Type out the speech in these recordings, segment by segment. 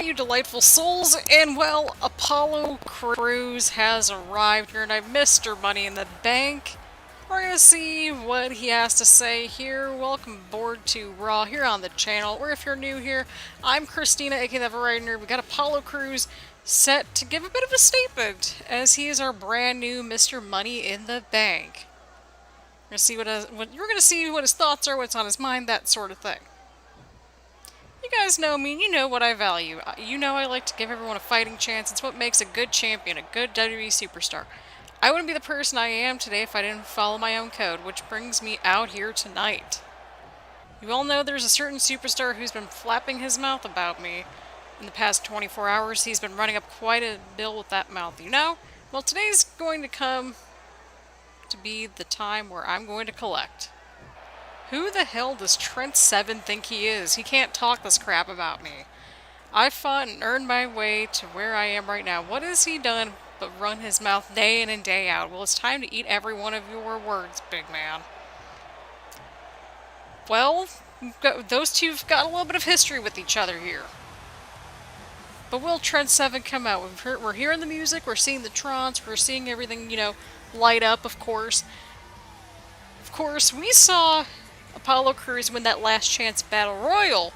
you delightful souls, and well, Apollo Crews has arrived here, and I've Mr. Money in the Bank. We're gonna see what he has to say here. Welcome aboard to Raw here on the channel, or if you're new here, I'm Christina, aka the Variety Nerd. We got Apollo Crews set to give a bit of a statement, as he is our brand new Mr. Money in the Bank. We're gonna see you're gonna see what his thoughts are, what's on his mind, that sort of thing. You guys know me, and you know what I value. You know I like to give everyone a fighting chance. It's what makes a good champion, a good WWE superstar. I wouldn't be the person I am today if I didn't follow my own code, which brings me out here tonight. You all know there's a certain superstar who's been flapping his mouth about me. In the past 24 hours, he's been running up quite a bill with that mouth, you know? Well, today's going to come to be the time where I'm going to collect. Who the hell does Trent 7 think he is? He can't talk this crap about me. I fought and earned my way to where I am right now. What has he done but run his mouth day in and day out? Well, it's time to eat every one of your words, big man. Well, those two've got a little bit of history with each other here. But will Trent 7 come out? We're hearing the music, we're seeing the trance, we're seeing everything, you know, light up, of course. Of course, we saw Apollo Crews win that last chance battle royal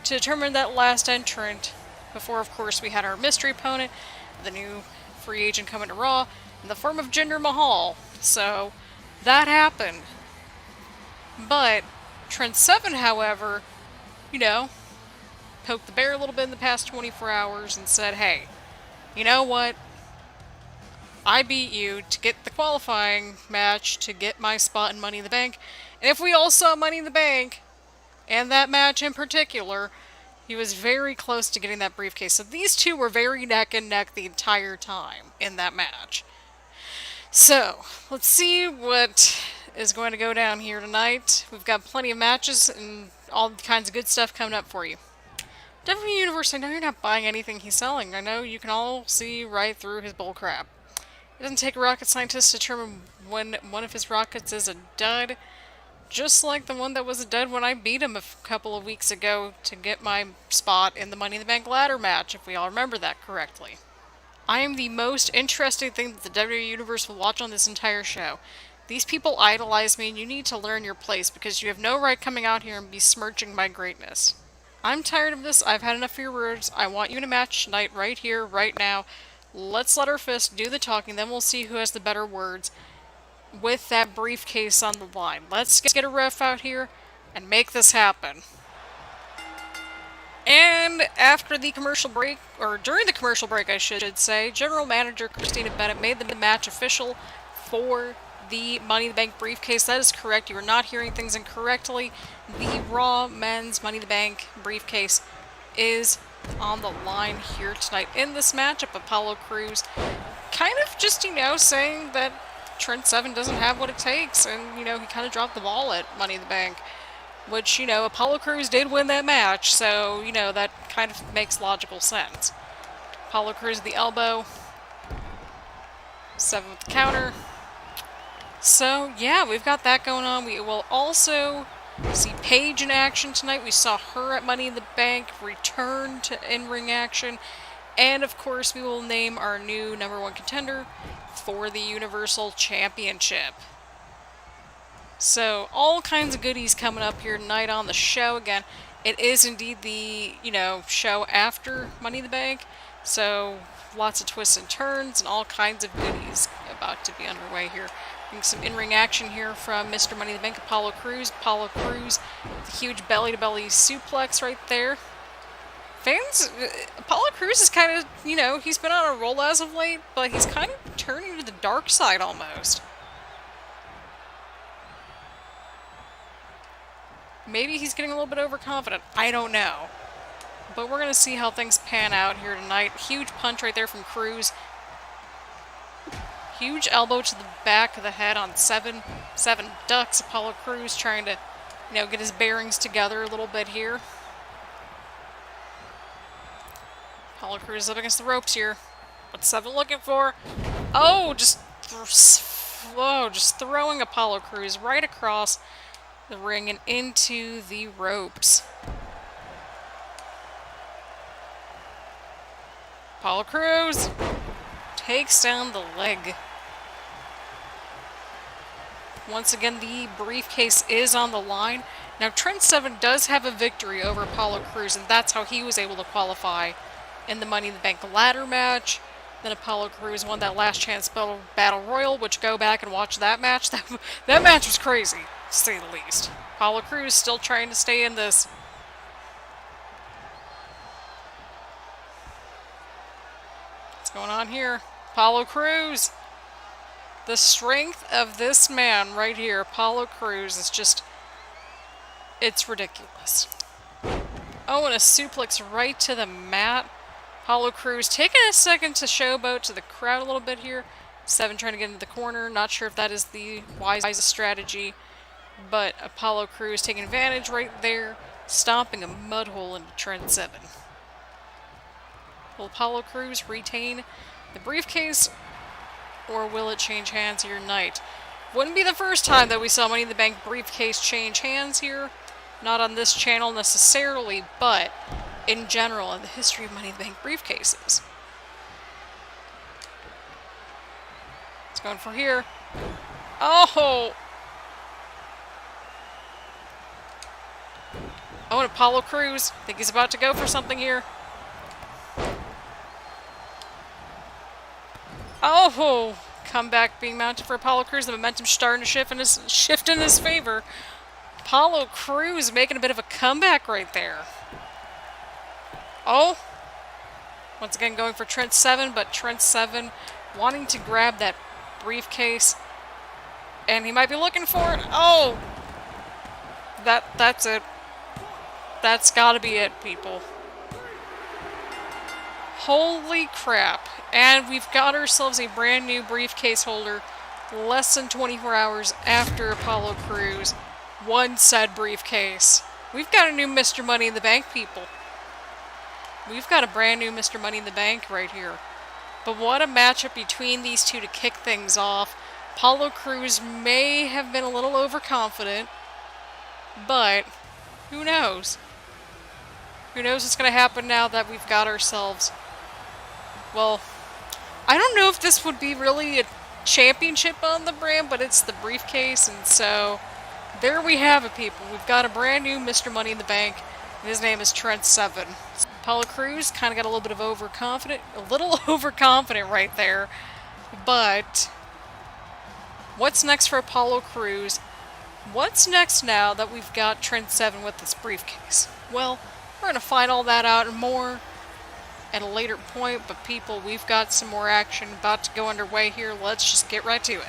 to determine that last entrant before, of course, we had our mystery opponent, the new free agent coming to Raw, in the form of Jinder Mahal. So, that happened. But Trent 7, however, you know, poked the bear a little bit in the past 24 hours and said, hey, you know what? I beat you to get the qualifying match to get my spot in Money in the Bank. And if we all saw Money in the Bank, and that match in particular, he was very close to getting that briefcase. So these two were very neck and neck the entire time in that match. So, let's see what is going to go down here tonight. We've got plenty of matches and all kinds of good stuff coming up for you. WWE Universe, I know you're not buying anything he's selling. I know you can all see right through his bullcrap. It doesn't take a rocket scientist to determine when one of his rockets is a dud. Just like the one that was a dud when I beat him a couple of weeks ago to get my spot in the Money in the Bank ladder match, if we all remember that correctly. I am the most interesting thing that the WWE Universe will watch on this entire show. These people idolize me, and you need to learn your place, because you have no right coming out here and besmirching my greatness. I'm tired of this. I've had enough of your words. I want you in a match tonight, right here, right now. Let's let our fist do the talking, then we'll see who has the better words with that briefcase on the line. Let's get a ref out here and make this happen. And after the commercial break, or during the commercial break I should say, General Manager Christina Bennett made the match official for the Money in the Bank briefcase. That is correct. You are not hearing things incorrectly. The Raw Men's Money in the Bank briefcase is on the line here tonight in this matchup. Apollo Crews kind of just, you know, saying that Trent 7 doesn't have what it takes, and, you know, he kind of dropped the ball at Money in the Bank, which, you know, Apollo Crews did win that match, so, you know, that kind of makes logical sense. Apollo Crews at the elbow, 7 with the counter. So, yeah, we've got that going on. We will also see Paige in action tonight. We saw her at Money in the Bank return to in-ring action. And, of course, we will name our new #1 contender for the Universal Championship. So, all kinds of goodies coming up here tonight on the show. Again, it is indeed the, you know, show after Money in the Bank. So, lots of twists and turns and all kinds of goodies about to be underway here. Some in-ring action here from Mr. Money in the Bank, Apollo Crews. Apollo Crews, the huge belly-to-belly suplex right there. Fans, Apollo Crews is kind of, you know, he's been on a roll as of late, but he's kind of turning to the dark side almost. Maybe he's getting a little bit overconfident. I don't know. But we're going to see how things pan out here tonight. Huge punch right there from Crews. Huge elbow to the back of the head on 7 ducks. Apollo Crews trying to, you know, get his bearings together a little bit here. Apollo Crews up against the ropes here. What's 7 looking for? Oh, just throwing Apollo Crews right across the ring and into the ropes. Apollo Crews takes down the leg. Once again, the briefcase is on the line. Now, Trent 7 does have a victory over Apollo Crews, and that's how he was able to qualify in the Money in the Bank ladder match. Then Apollo Crews won that last chance battle royal, which go back and watch that match. That match was crazy, to say the least. Apollo Crews still trying to stay in this. What's going on here? Apollo Crews. The strength of this man right here, Apollo Crews, is just... it's ridiculous. Oh, and a suplex right to the mat. Apollo Crews taking a second to showboat to the crowd a little bit here. 7 trying to get into the corner. Not sure if that is the wisest strategy. But Apollo Crews taking advantage right there. Stomping a mud hole into Trent 7. Will Apollo Crews retain the briefcase? Or will it change hands here tonight? Wouldn't be the first time that we saw Money in the Bank briefcase change hands here. Not on this channel necessarily, but in general in the history of Money in the Bank briefcases. What's going for here? Oh! Oh, and Apollo Crews. I think he's about to go for something here. Oh! Comeback being mounted for Apollo Crews. The momentum starting to shift in his favor. Apollo Crews making a bit of a comeback right there. Oh! Once again going for Trent 7, but Trent 7 wanting to grab that briefcase. And he might be looking for it. Oh! That's it. That's gotta be it, people. Holy crap. And we've got ourselves a brand new briefcase holder less than 24 hours after Apollo Crews won said briefcase. We've got a new Mr. Money in the Bank, people. We've got a brand new Mr. Money in the Bank right here. But what a matchup between these two to kick things off. Apollo Crews may have been a little overconfident, but who knows? Who knows what's going to happen now that we've got ourselves... well, I don't know if this would be really a championship on the brand, but it's the briefcase, and so there we have it, people. We've got a brand new Mr. Money in the Bank, and his name is Trent 7. Apollo Crews kind of got a little bit of overconfident right there, but what's next for Apollo Crews? What's next now that we've got Trent 7 with this briefcase? Well, we're going to find all that out and more at a later point, but people, we've got some more action about to go underway here. Let's just get right to it.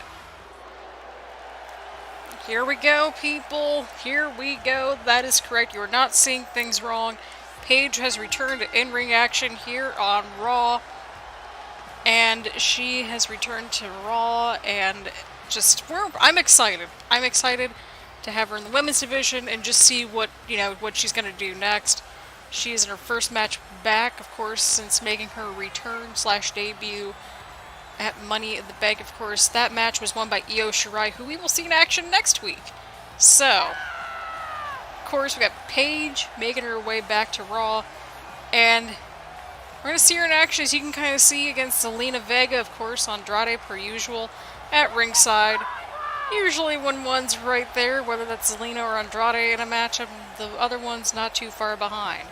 Here we go, people. Here we go. That is correct. You are not seeing things wrong. Paige has returned to in-ring action here on Raw. And she has returned to Raw, and just, I'm excited. I'm excited to have her in the women's division and just see what she's going to do next. She is in her first match back, of course, since making her return/debut at Money in the Bank. Of course, that match was won by Io Shirai, who we will see in action next week. So, of course, we got Paige making her way back to Raw, and we're going to see her in action, as you can kind of see, against Zelina Vega, of course, Andrade, per usual, at ringside. Usually when one's right there, whether that's Zelina or Andrade in a matchup, the other one's not too far behind.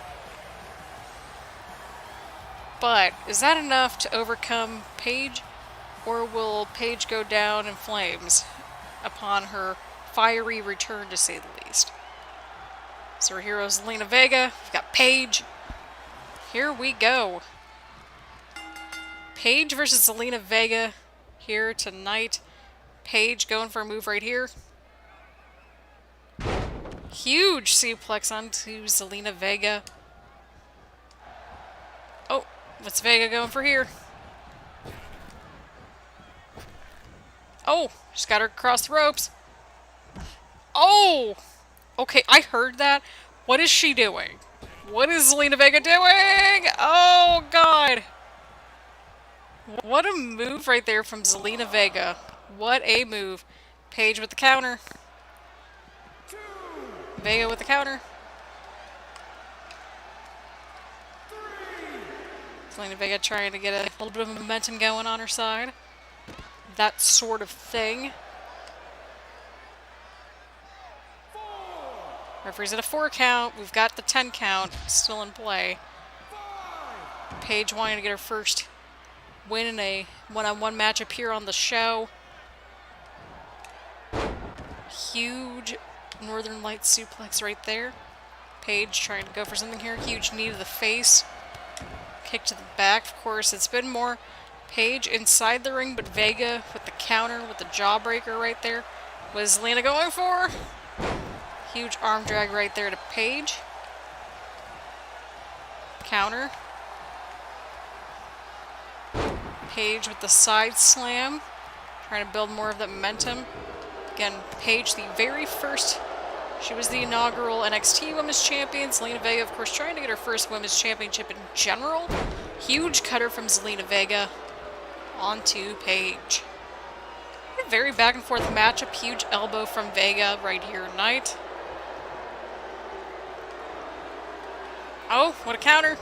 But is that enough to overcome Paige, or will Paige go down in flames upon her fiery return, to say the least? So our hero is Zelina Vega. We've got Paige. Here we go. Paige versus Zelina Vega here tonight. Paige going for a move right here. Huge suplex onto Zelina Vega. Oh, what's Vega going for here? Oh, she's got her across the ropes. Oh! Okay, I heard that. What is she doing? What is Zelina Vega doing? Oh, God! What a move right there from Zelina Vega. What a move. Paige with the counter. Vega with the counter. Zelina Vega trying to get a little bit of momentum going on her side. That sort of thing. Referee's at a 4 count. We've got the 10 count still in play. Paige wanting to get her first win in a one-on-one matchup here on the show. Huge Northern Lights suplex right there. Paige trying to go for something here. Huge knee to the face. Kick to the back. Of course, it's been more Paige inside the ring, but Vega with the counter, with the jawbreaker right there. What is Zelina going for? Huge arm drag right there to Paige. Counter. Paige with the side slam. Trying to build more of that momentum. Again, Paige, the very first, she was the inaugural NXT Women's Champion. Zelina Vega, of course, trying to get her first Women's Championship in general. Huge cutter from Zelina Vega onto Paige. A very back and forth matchup. Huge elbow from Vega right here tonight. Oh, what a counter.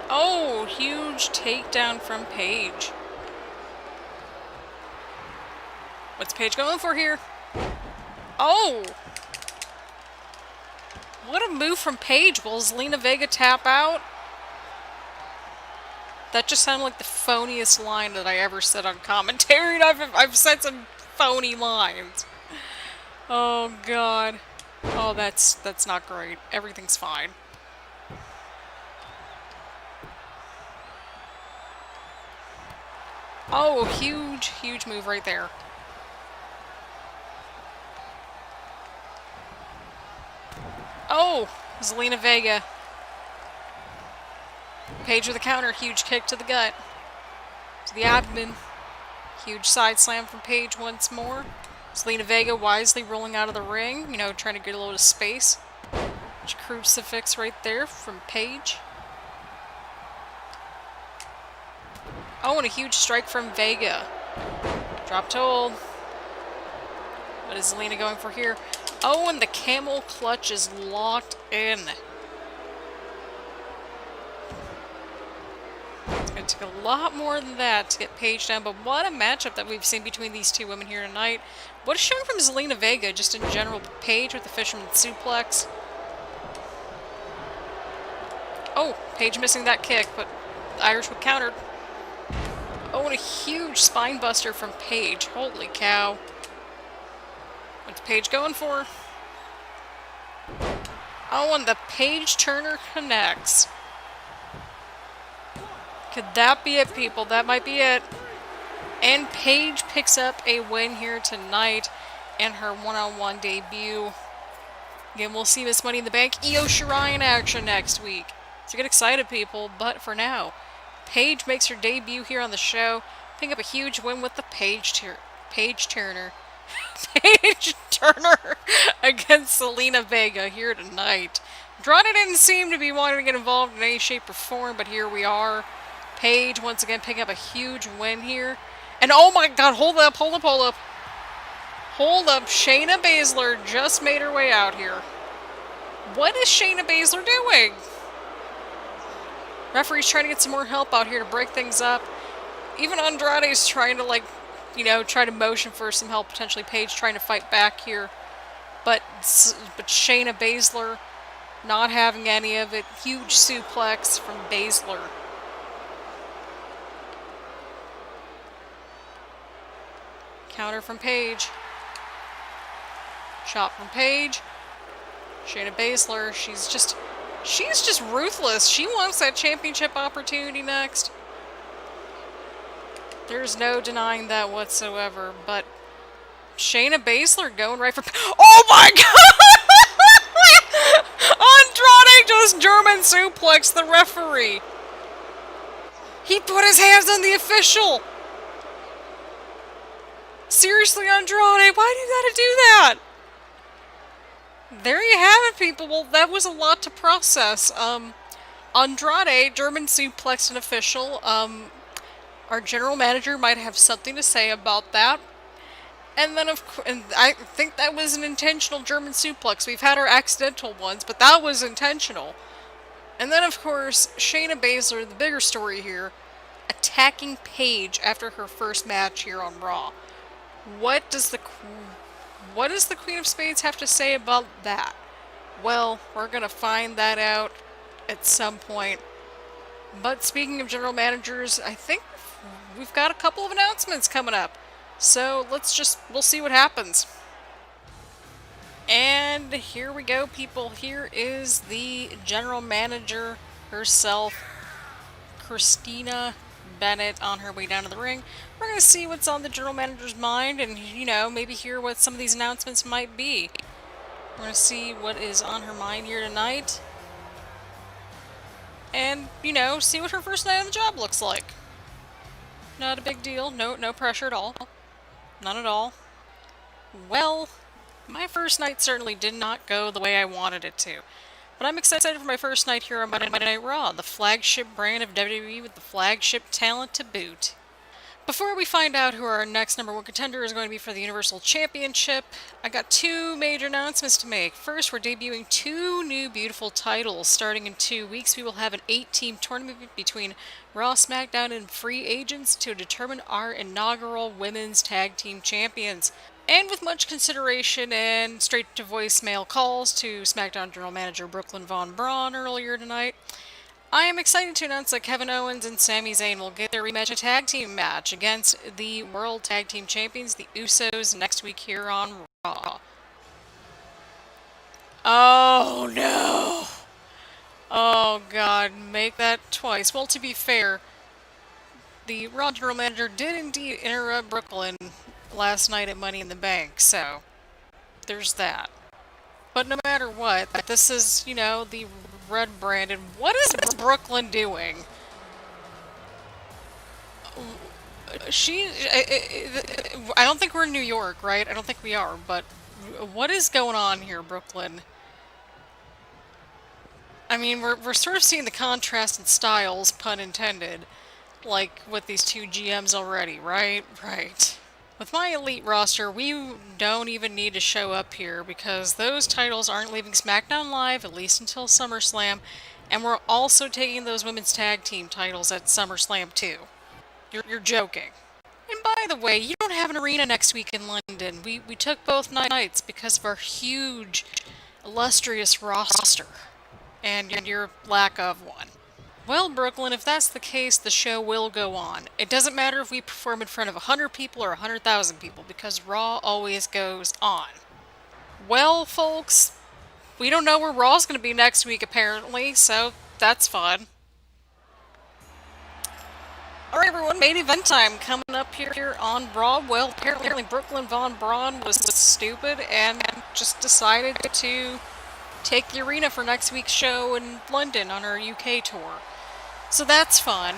Oh, huge takedown from Paige. What's Paige going for here? Oh! What a move from Paige. Will Zelina Vega tap out? That just sounded like the phoniest line that I ever said on commentary. I've said some phony lines. Oh, God. Oh, that's not great. Everything's fine. Oh, huge, huge move right there. Oh, Zelina Vega. Paige with a counter, huge kick to the gut. To the abdomen. Huge side slam from Paige once more. Zelina Vega wisely rolling out of the ring, you know, trying to get a little space. Huge crucifix right there from Paige. Oh, and a huge strike from Vega. Drop to hold. What is Zelina going for here? Oh, and the camel clutch is locked in. It's going to take a lot more than that to get Paige down, but what a matchup that we've seen between these two women here tonight. What a showing from Zelina Vega, just in general. Paige with the fisherman suplex. Oh, Paige missing that kick, but Irish would countered. Oh, and a huge spine buster from Paige. Holy cow. What's Paige going for? Oh, and the Paige Turner connects. Could that be it, people? That might be it. And Paige picks up a win here tonight in her one-on-one debut. Again, we'll see Miss Money in the Bank Io Shirai in action next week. So get excited, people. But for now, Paige makes her debut here on the show, picking up a huge win with the Paige Turner. Paige Turner against Zelina Vega here tonight. Andrade didn't seem to be wanting to get involved in any shape or form, but here we are. Paige once again picking up a huge win here. And oh my god, hold up. Hold up. Shayna Baszler just made her way out here. What is Shayna Baszler doing? Referee's trying to get some more help out here to break things up. Even Andrade's trying to, like, you know, try to motion for some help. Potentially Paige trying to fight back here. But Shayna Baszler not having any of it. Huge suplex from Baszler. Counter from Paige. Shot from Paige. Shayna Baszler, she's just ruthless. She wants that championship opportunity next. There's no denying that whatsoever, but Shayna Baszler going right for... Oh my god! Andrade just German suplexed the referee. He put his hands on the official. Seriously, Andrade, why do you gotta do that? There you have it, people. Well, that was a lot to process. Andrade, German suplexed an official. Our general manager might have something to say about that. And then, and I think that was an intentional German suplex. We've had our accidental ones, but that was intentional. And then, of course, Shayna Baszler, the bigger story here, attacking Paige after her first match here on Raw. What does the Queen of Spades have to say about that? Well, we're gonna find that out at some point. But speaking of general managers, I think we've got a couple of announcements coming up. So we'll see what happens. And here we go, people. Here is the general manager herself, Christina Bennett, on her way down to the ring. We're going to see what's on the general manager's mind and, maybe hear what some of these announcements might be. We're going to see what is on her mind here tonight. And, see what her first night on the job looks like. Not a big deal. No pressure at all. None at all. Well, my first night certainly did not go the way I wanted it to. But I'm excited for my first night here on Monday Night Raw, the flagship brand of WWE with the flagship talent to boot. Before we find out who our next #1 contender is going to be for the Universal Championship, I got two major announcements to make. First, we're debuting two new beautiful titles. Starting in 2 weeks, we will have an 8-team tournament between Raw, SmackDown, and free agents to determine our inaugural Women's Tag Team Champions. And with much consideration and straight-to-voicemail calls to SmackDown General Manager Brooklyn Von Braun earlier tonight, I am excited to announce that Kevin Owens and Sami Zayn will get their rematch tag team match against the World Tag Team Champions, the Usos, next week here on Raw. Oh no! Oh god, make that twice. Well, to be fair, the Raw General Manager did indeed interrupt Brooklyn last night at Money in the Bank, so there's that. But no matter what, this is, the red branded. What is Brooklyn doing? I don't think we're in New York, right? I don't think we are, but what is going on here, Brooklyn? I mean, we're sort of seeing the contrast in styles, pun intended, like with these two GMs already, right? Right. With my elite roster, we don't even need to show up here because those titles aren't leaving SmackDown Live, at least until SummerSlam, and we're also taking those women's tag team titles at SummerSlam too. You're joking. And by the way, you don't have an arena next week in London. We took both nights because of our huge, illustrious roster, and your lack of one. Well, Brooklyn, if that's the case, the show will go on. It doesn't matter if we perform in front of 100 people or 100,000 people, because Raw always goes on. Well, folks, we don't know where Raw's going to be next week, apparently, so that's fun. Alright, everyone, main event time coming up here on Raw. Well, apparently Brooklyn Von Braun was stupid and just decided to take the arena for next week's show in London on our UK tour. So that's fun.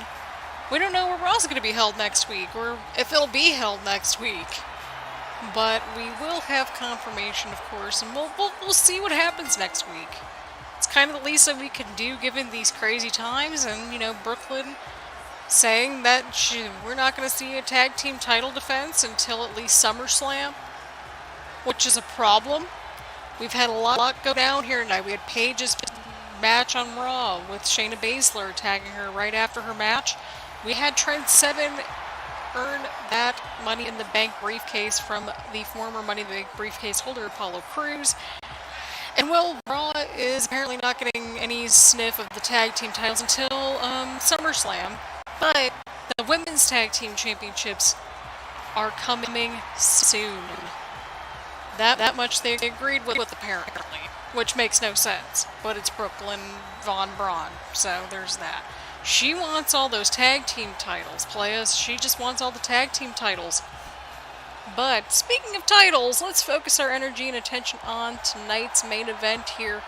We don't know where Raw's going to be held next week, or if it'll be held next week. But we will have confirmation, of course, and we'll see what happens next week. It's kind of the least that we can do given these crazy times, and, Brooklyn saying that we're not going to see a tag team title defense until at least SummerSlam, which is a problem. We've had a lot go down here tonight. We had Paige's match on Raw with Shayna Baszler tagging her right after her match. We had Trent 7 earn that Money in the Bank briefcase from the former Money in the Bank briefcase holder, Apollo Crews. And well, Raw is apparently not getting any sniff of the tag team titles until SummerSlam. But the Women's Tag Team Championships are coming soon. That much they agreed with apparently. Which makes no sense, but it's Brooklyn Von Braun, so there's that. She wants all those tag team titles, players. She just wants all the tag team titles. But speaking of titles, let's focus our energy and attention on tonight's main event here.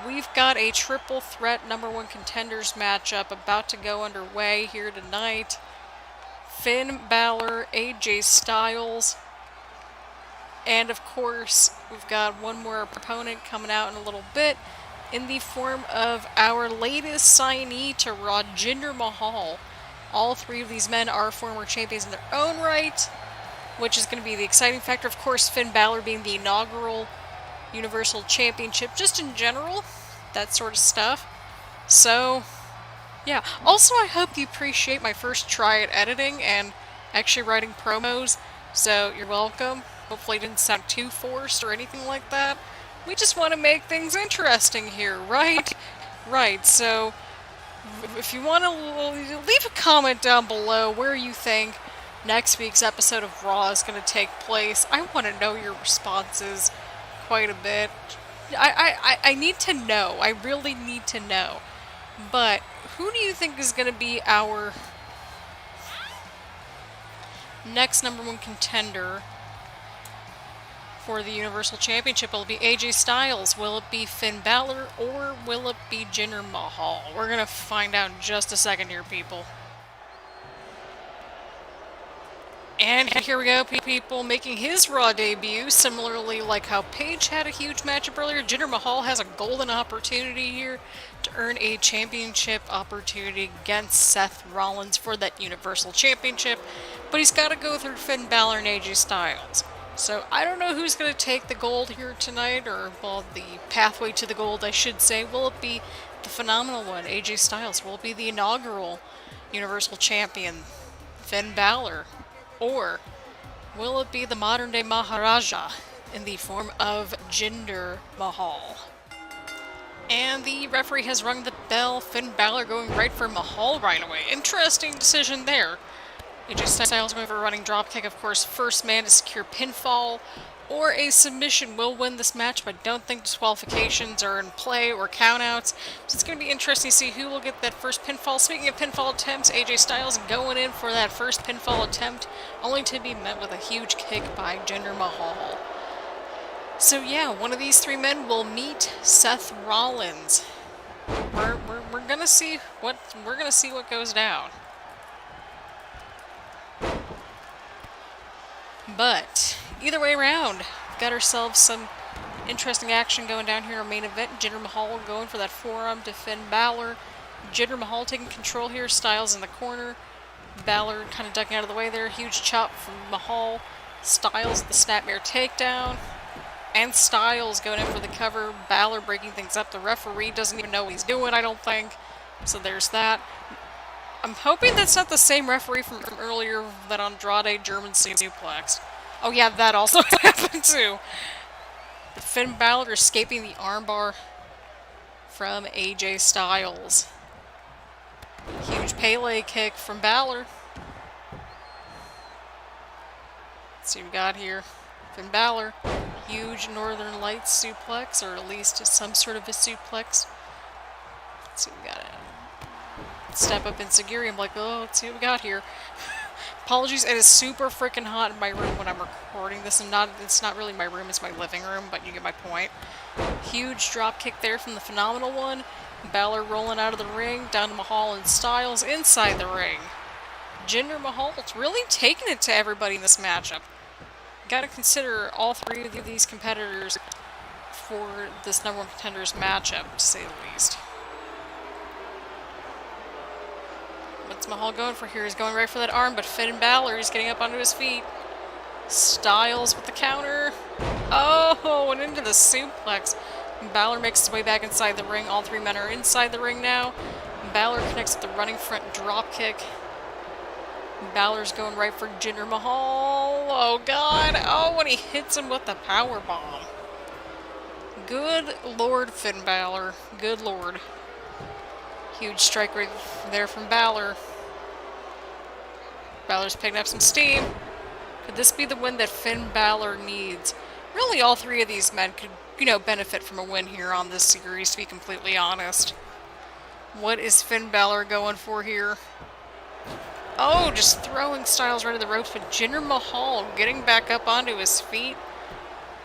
We've got a triple threat #1 contenders matchup about to go underway here tonight. Finn Balor, AJ Styles, and of course, we've got one more opponent coming out in a little bit in the form of our latest signee to Raw, Jinder Mahal. All three of these men are former champions in their own right, which is going to be the exciting factor. Of course, Finn Balor being the inaugural Universal Championship, just in general, that sort of stuff. So, yeah. Also, I hope you appreciate my first try at editing and actually writing promos. So, you're welcome. Hopefully it didn't sound too forced or anything like that. We just want to make things interesting here, right? Right, so if you want to leave a comment down below where you think next week's episode of Raw is going to take place. I want to know your responses quite a bit. I need to know. I really need to know. But who do you think is going to be our next #1 contender for the Universal Championship? Will it be AJ Styles? Will it be Finn Balor? Or will it be Jinder Mahal? We're going to find out in just a second here, people. And here we go, people, making his Raw debut. Similarly, like how Paige had a huge matchup earlier, Jinder Mahal has a golden opportunity here to earn a championship opportunity against Seth Rollins for that Universal Championship. But he's got to go through Finn Balor and AJ Styles. So I don't know who's going to take the gold here tonight, or, well, the pathway to the gold, I should say. Will it be the phenomenal one, AJ Styles? Will it be the inaugural Universal Champion, Finn Balor? Or will it be the modern-day Maharaja in the form of Jinder Mahal? And the referee has rung the bell. Finn Balor going right for Mahal right away. Interesting decision there. AJ Styles going for a running dropkick. Of course, first man to secure pinfall or a submission will win this match, but I don't think disqualifications are in play or countouts. So it's going to be interesting to see who will get that first pinfall. Speaking of pinfall attempts, AJ Styles going in for that first pinfall attempt, only to be met with a huge kick by Jinder Mahal. So yeah, one of these three men will meet Seth Rollins. We're gonna see what goes down. But either way around, got ourselves some interesting action going down here in our main event. Jinder Mahal going for that forearm to Finn Balor. Jinder Mahal taking control here. Styles in the corner. Balor kind of ducking out of the way there. Huge chop from Mahal. Styles the snapmare takedown. And Styles going in for the cover. Balor breaking things up. The referee doesn't even know what he's doing, I don't think. So there's that. I'm hoping that's not the same referee from earlier that Andrade German suplexed. Oh yeah, that also happened too. But Finn Balor escaping the armbar from AJ Styles. Huge Pele kick from Balor. Let's see what we got here. Finn Balor. Huge Northern Lights suplex, or at least some sort of a suplex. Let's see what we got. Step up in Sagiri. I'm like, oh, let's see what we got here. Apologies, it is super freaking hot in my room when I'm recording this, and it's not really my room, it's my living room, but you get my point. Huge drop kick there from the phenomenal one. Balor rolling out of the ring, down to Mahal and Styles inside the ring. Jinder Mahal's really taking it to everybody in this matchup. Gotta consider all three of these competitors for this #1 contenders matchup, to say the least. What's Mahal going for here? He's going right for that arm, but Finn Balor is getting up onto his feet. Styles with the counter. Oh, and into the suplex. Balor makes his way back inside the ring. All three men are inside the ring now. Balor connects with the running front drop kick. Balor's going right for Jinder Mahal. Oh, God. Oh, and he hits him with the power bomb. Good Lord, Finn Balor. Good Lord. Huge strike right there from Balor. Balor's picking up some steam. Could this be the win that Finn Balor needs? Really, all three of these men could, benefit from a win here on this series, to be completely honest. What is Finn Balor going for here? Oh, just throwing Styles right to the ropes, but Jinder Mahal getting back up onto his feet.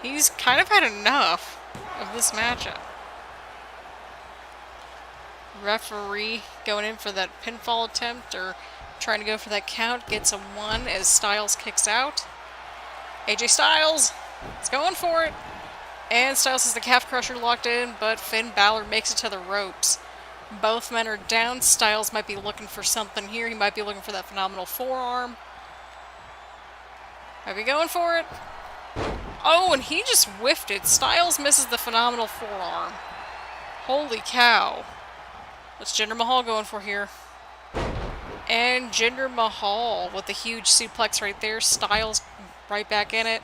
He's kind of had enough of this matchup. Referee going in for that pinfall attempt, or trying to go for that count, gets a 1 as Styles kicks out. AJ Styles is going for it. And Styles has the calf crusher locked in, but Finn Balor makes it to the ropes. Both men are down. Styles might be looking for something here. He might be looking for that phenomenal forearm. Are we going for it? Oh, and he just whiffed it. Styles misses the phenomenal forearm. Holy cow. What's Jinder Mahal going for here? And Jinder Mahal with a huge suplex right there. Styles right back in it.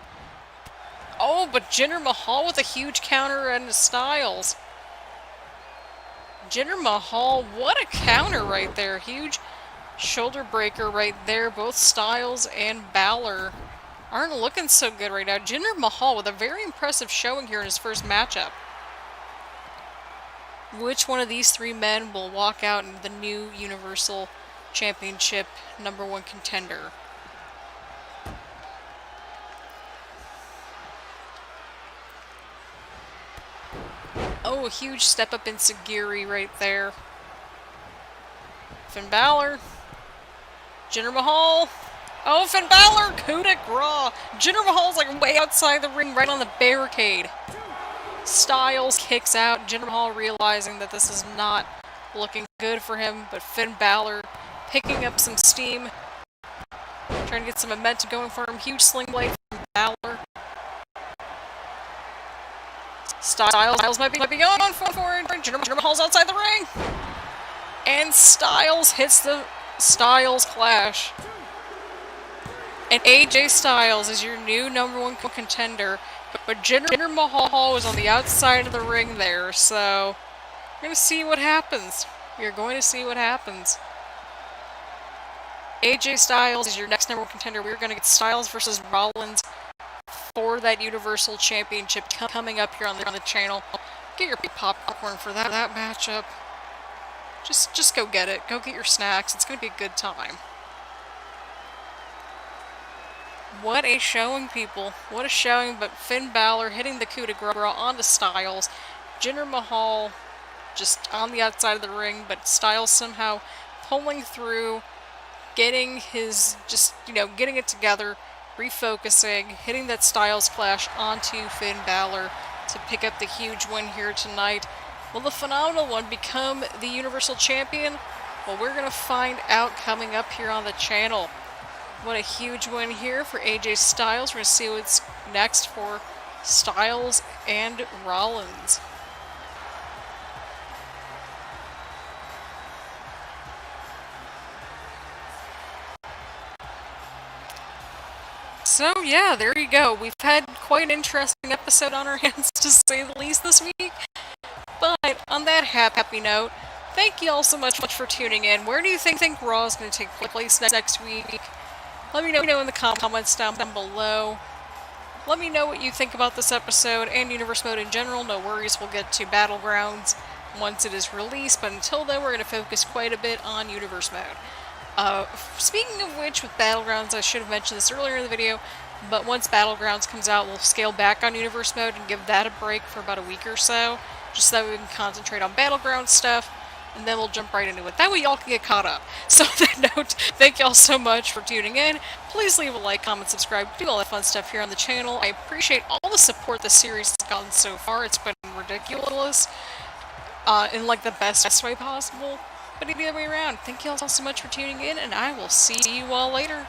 Oh, but Jinder Mahal with a huge counter and Styles. Jinder Mahal, what a counter right there. Huge shoulder breaker right there. Both Styles and Balor aren't looking so good right now. Jinder Mahal with a very impressive showing here in his first matchup. Which one of these three men will walk out in the new Universal Championship #1 contender? Oh, a huge step up in Sagiri right there. Finn Balor. Jinder Mahal. Oh, Finn Balor! Coup de grace! Jinder Mahal's like way outside the ring, right on the barricade. Styles kicks out. Jinder Mahal realizing that this is not looking good for him, but Finn Balor picking up some steam. Trying to get some momentum going for him. Huge sling blade from Balor. Styles might be going for it. Jinder Mahal's outside the ring. And Styles hits the Styles Clash. And AJ Styles is your new #1 contender. But Jinder Mahal is on the outside of the ring there, so we're going to see what happens. You're going to see what happens. AJ Styles is your next #1 contender. We're going to get Styles versus Rollins for that Universal Championship coming up here on the channel. Get your popcorn for that matchup. Just go get it. Go get your snacks. It's going to be a good time. What a showing, people. What a showing, but Finn Balor hitting the coup de grace onto Styles. Jinder Mahal just on the outside of the ring, but Styles somehow pulling through, getting his, getting it together, refocusing, hitting that Styles Clash onto Finn Balor to pick up the huge win here tonight. Will the Phenomenal One become the Universal Champion? Well, we're going to find out coming up here on the channel. What a huge win here for AJ Styles. We're going to see what's next for Styles and Rollins. So yeah, there you go. We've had quite an interesting episode on our hands, to say the least, this week. But on that happy note, thank you all so much for tuning in. Where do you think Raw is going to take place next week? Let me know in the comments down below. Let me know what you think about this episode and Universe Mode in general. No worries, we'll get to Battlegrounds once it is released, but until then we're going to focus quite a bit on Universe Mode. Speaking of which, with Battlegrounds, I should have mentioned this earlier in the video, but once Battlegrounds comes out, we'll scale back on Universe Mode and give that a break for about a week or so, just so that we can concentrate on Battleground stuff. And then we'll jump right into it. That way y'all can get caught up. So on that note, thank y'all so much for tuning in. Please leave a like, comment, subscribe, do all that fun stuff here on the channel. I appreciate all the support the series has gotten so far. It's been ridiculous. In like the best way possible. But either way around, thank y'all so much for tuning in, and I will see you all later.